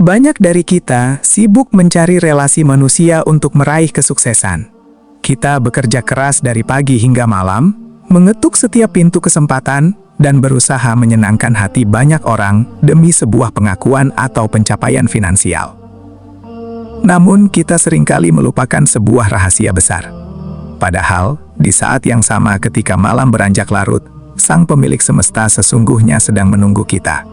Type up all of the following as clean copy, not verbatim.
Banyak dari kita sibuk mencari relasi manusia untuk meraih kesuksesan. Kita bekerja keras dari pagi hingga malam, mengetuk setiap pintu kesempatan, dan berusaha menyenangkan hati banyak orang demi sebuah pengakuan atau pencapaian finansial. Namun, kita seringkali melupakan sebuah rahasia besar. Padahal, di saat yang sama ketika malam beranjak larut, Sang Pemilik Semesta sesungguhnya sedang menunggu kita.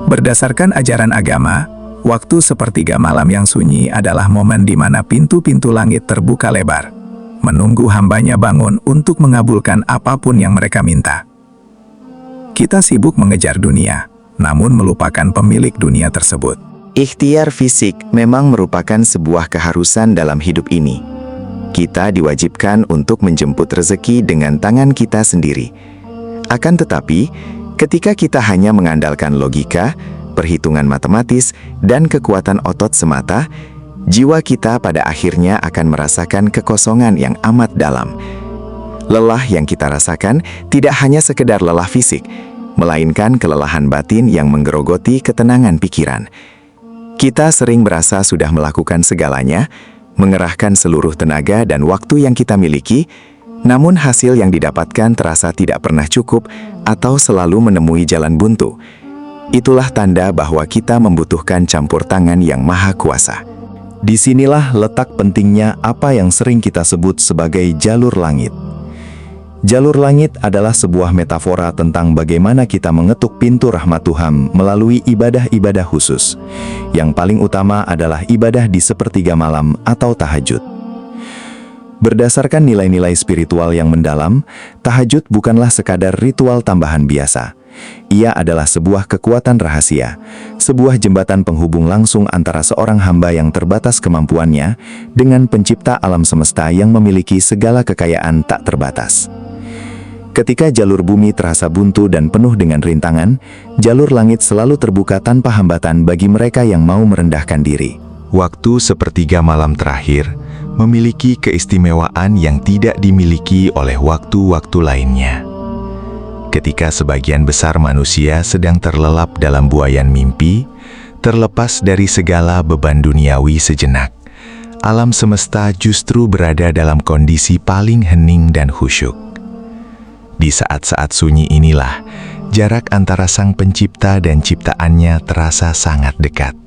Berdasarkan ajaran agama, waktu sepertiga malam yang sunyi adalah momen di mana pintu-pintu langit terbuka lebar, menunggu hambanya bangun untuk mengabulkan apapun yang mereka minta. Kita sibuk mengejar dunia, namun melupakan pemilik dunia tersebut. Ikhtiar fisik memang merupakan sebuah keharusan dalam hidup ini. Kita diwajibkan untuk menjemput rezeki dengan tangan kita sendiri. Akan tetapi, ketika kita hanya mengandalkan logika, perhitungan matematis, dan kekuatan otot semata, jiwa kita pada akhirnya akan merasakan kekosongan yang amat dalam. Lelah yang kita rasakan tidak hanya sekedar lelah fisik, melainkan kelelahan batin yang menggerogoti ketenangan pikiran. Kita sering merasa sudah melakukan segalanya, mengerahkan seluruh tenaga dan waktu yang kita miliki, namun hasil yang didapatkan terasa tidak pernah cukup atau selalu menemui jalan buntu. Itulah tanda bahwa kita membutuhkan campur tangan yang maha kuasa. Disinilah letak pentingnya apa yang sering kita sebut sebagai jalur langit. Jalur langit adalah sebuah metafora tentang bagaimana kita mengetuk pintu rahmat Tuhan melalui ibadah-ibadah khusus. Yang paling utama adalah ibadah di sepertiga malam atau tahajud. Berdasarkan nilai-nilai spiritual yang mendalam, tahajud bukanlah sekadar ritual tambahan biasa. Ia adalah sebuah kekuatan rahasia, sebuah jembatan penghubung langsung antara seorang hamba yang terbatas kemampuannya dengan pencipta alam semesta yang memiliki segala kekayaan tak terbatas. Ketika jalur bumi terasa buntu dan penuh dengan rintangan, jalur langit selalu terbuka tanpa hambatan bagi mereka yang mau merendahkan diri. Waktu sepertiga malam terakhir memiliki keistimewaan yang tidak dimiliki oleh waktu-waktu lainnya. Ketika sebagian besar manusia sedang terlelap dalam buayan mimpi, terlepas dari segala beban duniawi sejenak, alam semesta justru berada dalam kondisi paling hening dan khusyuk. Di saat-saat sunyi inilah, jarak antara Sang Pencipta dan ciptaannya terasa sangat dekat.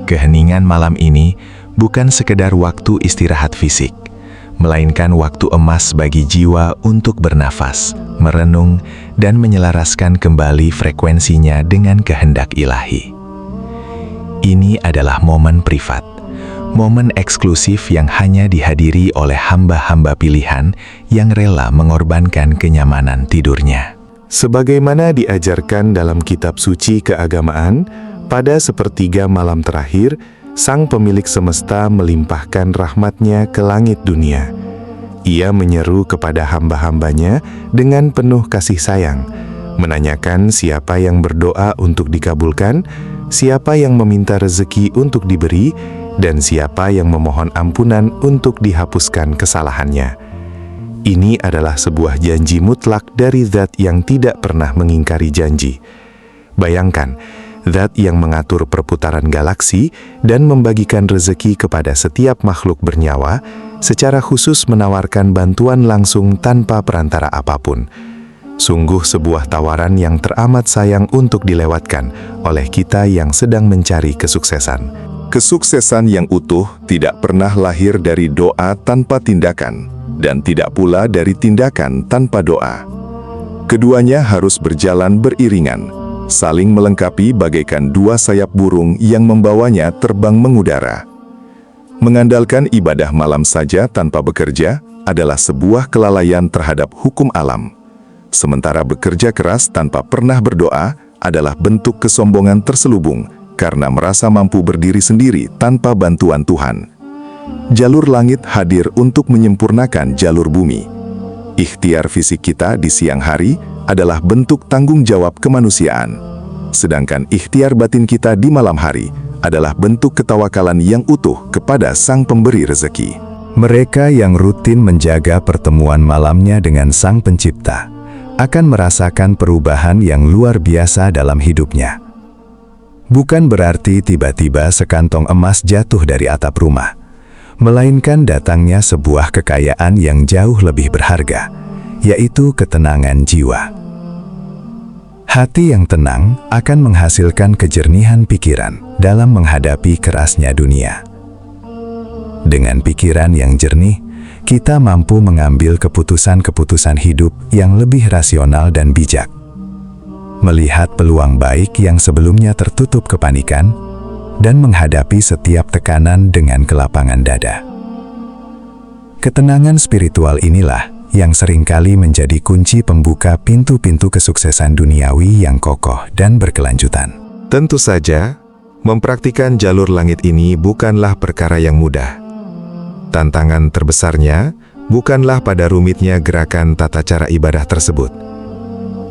Keheningan malam ini bukan sekedar waktu istirahat fisik, melainkan waktu emas bagi jiwa untuk bernafas, merenung, dan menyelaraskan kembali frekuensinya dengan kehendak ilahi. Ini adalah momen privat, momen eksklusif yang hanya dihadiri oleh hamba-hamba pilihan yang rela mengorbankan kenyamanan tidurnya. Sebagaimana diajarkan dalam kitab suci keagamaan, pada sepertiga malam terakhir, Sang Pemilik Semesta melimpahkan rahmat-Nya ke langit dunia. Ia menyeru kepada hamba-hambanya dengan penuh kasih sayang, menanyakan siapa yang berdoa untuk dikabulkan, siapa yang meminta rezeki untuk diberi, dan siapa yang memohon ampunan untuk dihapuskan kesalahannya. Ini adalah sebuah janji mutlak dari Zat yang tidak pernah mengingkari janji. Bayangkan, Zat yang mengatur perputaran galaksi dan membagikan rezeki kepada setiap makhluk bernyawa, secara khusus menawarkan bantuan langsung tanpa perantara apapun. Sungguh sebuah tawaran yang teramat sayang untuk dilewatkan oleh kita yang sedang mencari kesuksesan. Kesuksesan yang utuh tidak pernah lahir dari doa tanpa tindakan, dan tidak pula dari tindakan tanpa doa. Keduanya harus berjalan beriringan, saling melengkapi bagaikan dua sayap burung yang membawanya terbang mengudara. Mengandalkan ibadah malam saja tanpa bekerja adalah sebuah kelalaian terhadap hukum alam. Sementara bekerja keras tanpa pernah berdoa adalah bentuk kesombongan terselubung, karena merasa mampu berdiri sendiri tanpa bantuan Tuhan. Jalur langit hadir untuk menyempurnakan jalur bumi. Ikhtiar fisik kita di siang hari adalah bentuk tanggung jawab kemanusiaan. Sedangkan ikhtiar batin kita di malam hari adalah bentuk ketawakalan yang utuh kepada Sang Pemberi rezeki. Mereka yang rutin menjaga pertemuan malamnya dengan Sang Pencipta akan merasakan perubahan yang luar biasa dalam hidupnya. Bukan berarti tiba-tiba sekantong emas jatuh dari atap rumah, melainkan datangnya sebuah kekayaan yang jauh lebih berharga, yaitu ketenangan jiwa. Hati yang tenang akan menghasilkan kejernihan pikiran dalam menghadapi kerasnya dunia. Dengan pikiran yang jernih, kita mampu mengambil keputusan-keputusan hidup yang lebih rasional dan bijak. Melihat peluang baik yang sebelumnya tertutup kepanikan, dan menghadapi setiap tekanan dengan kelapangan dada. Ketenangan spiritual inilah yang seringkali menjadi kunci pembuka pintu-pintu kesuksesan duniawi yang kokoh dan berkelanjutan. Tentu saja, mempraktikkan jalur langit ini bukanlah perkara yang mudah. Tantangan terbesarnya bukanlah pada rumitnya gerakan tata cara ibadah tersebut,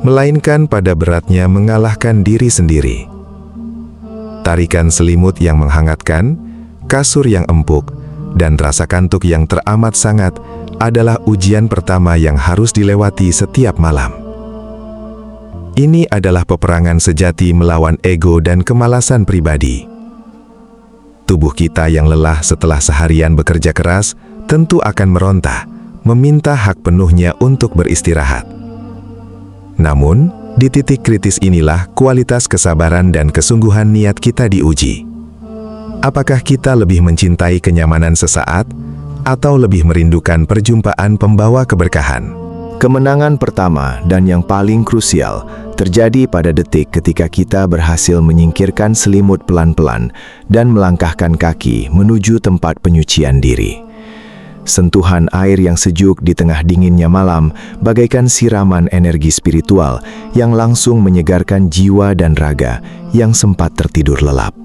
melainkan pada beratnya mengalahkan diri sendiri. Tarikan selimut yang menghangatkan, kasur yang empuk, dan rasa kantuk yang teramat sangat adalah ujian pertama yang harus dilewati setiap malam. Ini adalah peperangan sejati melawan ego dan kemalasan pribadi. Tubuh kita yang lelah setelah seharian bekerja keras tentu akan meronta, meminta hak penuhnya untuk beristirahat. Namun, di titik kritis inilah kualitas kesabaran dan kesungguhan niat kita diuji. Apakah kita lebih mencintai kenyamanan sesaat, atau lebih merindukan perjumpaan pembawa keberkahan? Kemenangan pertama dan yang paling krusial terjadi pada detik ketika kita berhasil menyingkirkan selimut pelan-pelan dan melangkahkan kaki menuju tempat penyucian diri. Sentuhan air yang sejuk di tengah dinginnya malam bagaikan siraman energi spiritual yang langsung menyegarkan jiwa dan raga yang sempat tertidur lelap.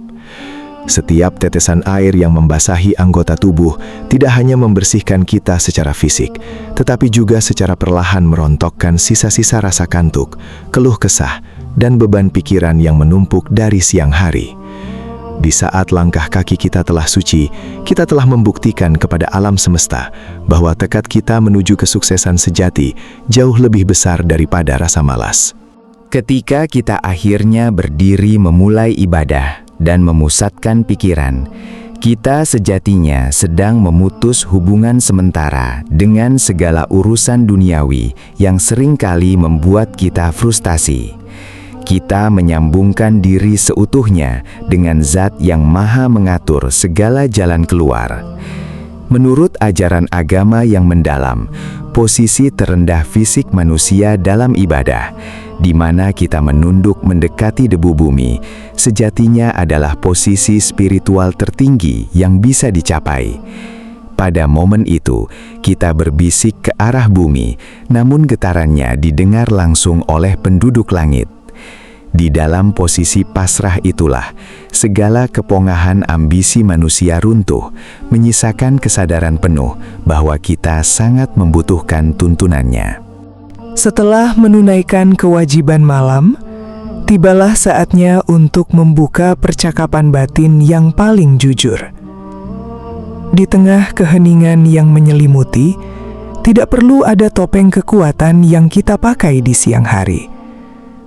Setiap tetesan air yang membasahi anggota tubuh tidak hanya membersihkan kita secara fisik, tetapi juga secara perlahan merontokkan sisa-sisa rasa kantuk, keluh kesah, dan beban pikiran yang menumpuk dari siang hari. Di saat langkah kaki kita telah suci, kita telah membuktikan kepada alam semesta bahwa tekad kita menuju kesuksesan sejati jauh lebih besar daripada rasa malas. Ketika kita akhirnya berdiri memulai ibadah dan memusatkan pikiran, kita sejatinya sedang memutus hubungan sementara dengan segala urusan duniawi yang seringkali membuat kita frustasi. Kita menyambungkan diri seutuhnya dengan Zat yang Maha mengatur segala jalan keluar. Menurut ajaran agama yang mendalam, posisi terendah fisik manusia dalam ibadah, di mana kita menunduk mendekati debu bumi, sejatinya adalah posisi spiritual tertinggi yang bisa dicapai. Pada momen itu, kita berbisik ke arah bumi, namun getarannya didengar langsung oleh penduduk langit. Di dalam posisi pasrah itulah, segala kepongahan ambisi manusia runtuh, menyisakan kesadaran penuh bahwa kita sangat membutuhkan tuntunannya. Setelah menunaikan kewajiban malam, tibalah saatnya untuk membuka percakapan batin yang paling jujur. Di tengah keheningan yang menyelimuti, tidak perlu ada topeng kekuatan yang kita pakai di siang hari.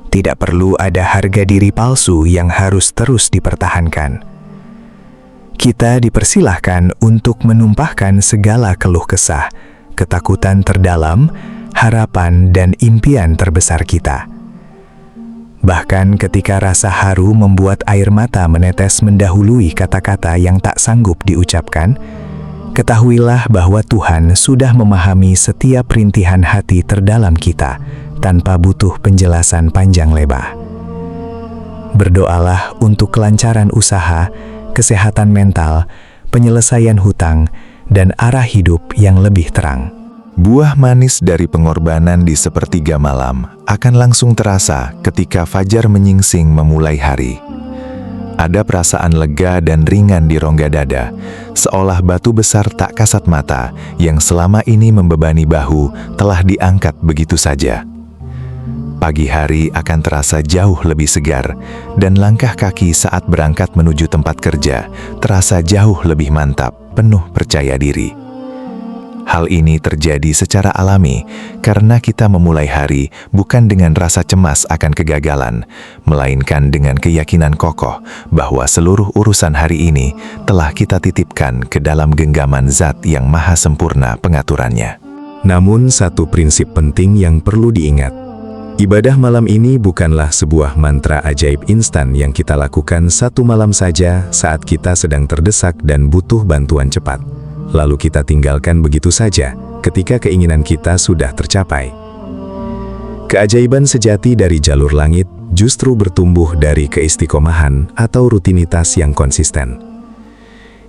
Tidak perlu ada harga diri palsu yang harus terus dipertahankan. Kita dipersilahkan untuk menumpahkan segala keluh kesah, ketakutan terdalam, harapan dan impian terbesar kita. Bahkan ketika rasa haru membuat air mata menetes mendahului kata-kata yang tak sanggup diucapkan, ketahuilah bahwa Tuhan sudah memahami setiap rintihan hati terdalam kita tanpa butuh penjelasan panjang lebar. Berdoalah untuk kelancaran usaha, kesehatan mental, penyelesaian hutang, dan arah hidup yang lebih terang. Buah manis dari pengorbanan di sepertiga malam akan langsung terasa ketika fajar menyingsing memulai hari. Ada perasaan lega dan ringan di rongga dada, seolah batu besar tak kasat mata yang selama ini membebani bahu telah diangkat begitu saja. Pagi hari akan terasa jauh lebih segar, dan langkah kaki saat berangkat menuju tempat kerja terasa jauh lebih mantap, penuh percaya diri. Hal ini terjadi secara alami karena kita memulai hari bukan dengan rasa cemas akan kegagalan, melainkan dengan keyakinan kokoh bahwa seluruh urusan hari ini telah kita titipkan ke dalam genggaman Zat yang maha sempurna pengaturannya. Namun satu prinsip penting yang perlu diingat. Ibadah malam ini bukanlah sebuah mantra ajaib instan yang kita lakukan satu malam saja saat kita sedang terdesak dan butuh bantuan cepat. Lalu kita tinggalkan begitu saja ketika keinginan kita sudah tercapai. Keajaiban sejati dari jalur langit justru bertumbuh dari keistiqomahan atau rutinitas yang konsisten.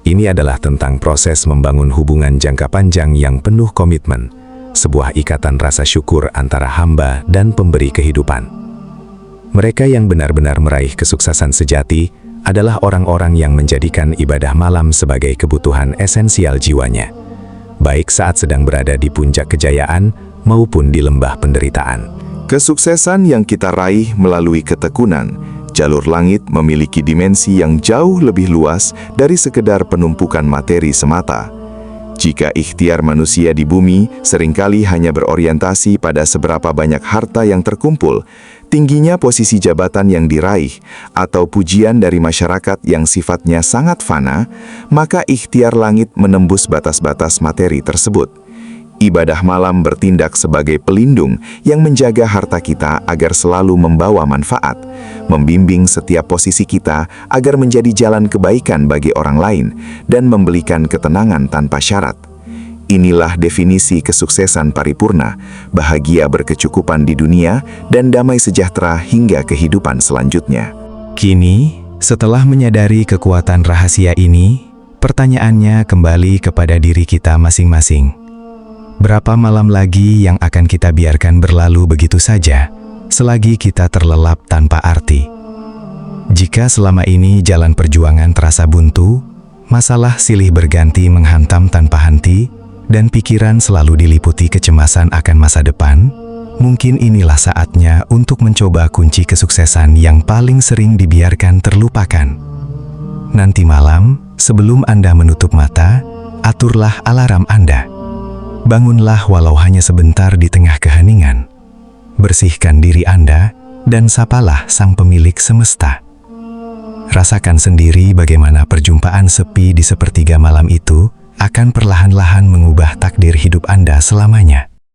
Ini adalah tentang proses membangun hubungan jangka panjang yang penuh komitmen, sebuah ikatan rasa syukur antara hamba dan pemberi kehidupan. Mereka yang benar-benar meraih kesuksesan sejati adalah orang-orang yang menjadikan ibadah malam sebagai kebutuhan esensial jiwanya, baik saat sedang berada di puncak kejayaan maupun di lembah penderitaan. Kesuksesan yang kita raih melalui ketekunan, jalur langit memiliki dimensi yang jauh lebih luas dari sekedar penumpukan materi semata. Jika ikhtiar manusia di bumi seringkali hanya berorientasi pada seberapa banyak harta yang terkumpul, tingginya posisi jabatan yang diraih, atau pujian dari masyarakat yang sifatnya sangat fana, maka ikhtiar langit menembus batas-batas materi tersebut. Ibadah malam bertindak sebagai pelindung yang menjaga harta kita agar selalu membawa manfaat, membimbing setiap posisi kita agar menjadi jalan kebaikan bagi orang lain, dan memberikan ketenangan tanpa syarat. Inilah definisi kesuksesan paripurna, bahagia berkecukupan di dunia, dan damai sejahtera hingga kehidupan selanjutnya. Kini, setelah menyadari kekuatan rahasia ini, pertanyaannya kembali kepada diri kita masing-masing. Berapa malam lagi yang akan kita biarkan berlalu begitu saja, selagi kita terlelap tanpa arti? Jika selama ini jalan perjuangan terasa buntu, masalah silih berganti menghantam tanpa henti, dan pikiran selalu diliputi kecemasan akan masa depan, mungkin inilah saatnya untuk mencoba kunci kesuksesan yang paling sering dibiarkan terlupakan. Nanti malam, sebelum Anda menutup mata, aturlah alarm Anda. Bangunlah walau hanya sebentar di tengah keheningan. Bersihkan diri Anda dan sapalah Sang Pemilik semesta. Rasakan sendiri bagaimana perjumpaan sepi di sepertiga malam itu akan perlahan-lahan mengubah takdir hidup Anda selamanya.